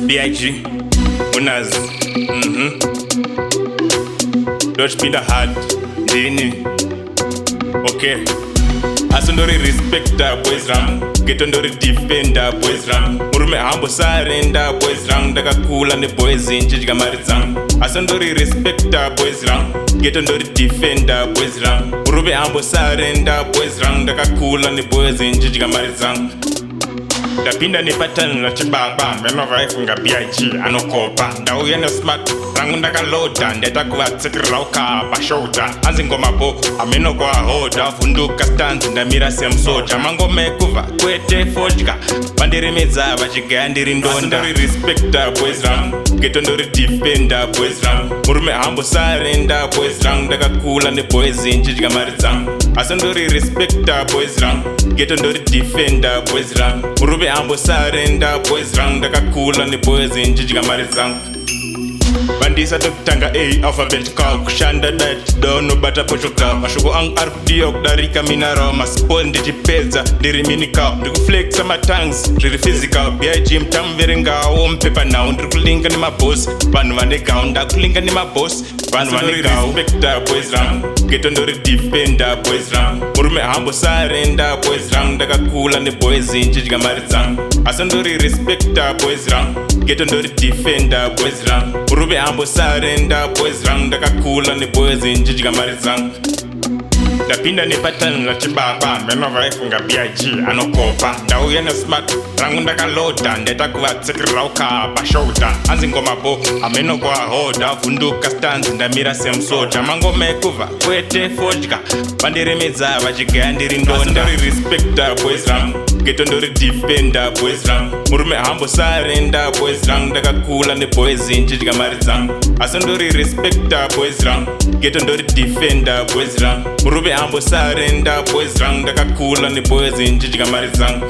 B.I.G. Munarz. Don't be the hard. Dini. Okay. Asondori respecta boys ram. Ghetto ndori defender boys ram. Murume hambo sarenda boys ram. Daga kula ne boys inchi marizam. Asondori respecta boys ram. Ghetto ndori defender boys ram. Murume hambo sarenda boys ram. Daga kula ne boys inchi marizam. Tapinda ni pattern la chibaba. Meno vaifu nga B.I.G. Anokopa. Ndauye no smart. Rangu ndaka loda. Ndeta kuwa tsekira uka bashoda. Anzi ngoma bo. Ameno kwa hoda. Funduka stanzi ndamira semsoja. Mango mekuva. Kwete fojka. Bandiri meza. Vachiga ndiri ndonda. Asondori respecta boys ram. Ghetto ndori defender boys ram. Murume hambo sarenda boys ram. Ndaka kula ne boys inchi marizam. Asondori respecta boys ram. Ghetto ndori defender boys ram. Murume hambo sarenda boys ram. Ndaka kula ne boys inchi marizam. Bandisa tokutanga A alphabetical kushanda dat dono bata pochoka mashuko ang arpdio kudarika minaro maspon digipeza ndiri minika ndikuflexa matangs ndiri physical B.I.G. mtamverenga ompepa now ndikulinga ni maboss vanhu vane gaunda kulinga ni maboss vanhu vane respecta boys ram ghetto ndori defender boys ram murume hambo sarenda boys ram ndakakula ne boys inchi marizam asondori respecta boys ram ghetto ndori defender boys ram murume hambo sarenda boys ram ndakakula ne boys inchi marizam. Tapinda ni pattern la chibaba. Meno vaifu nga B.I.G. Anokopa. Ndauye no smart. Rangu ndaka loda. Ndeta kuwa tsekira uka bashoda. Anzi ngoma bo. Ameno kwa hoda. Funduka stanzi ndamira semsoja. Mango mekuva. Kwete fojka. Bandiri meza. Vachiga ndiri ndonda. Asondori respecta boys ram. Ghetto ndori defender boys ram. Murume hambo sarenda boys ram. Ndaka kula ne boys inchi marizam. Asondori respecta boys ram. Ghetto ndori defender boys ram. Murume hambo sarenda boys ram. Ndaka kula ne boys inchi marizam.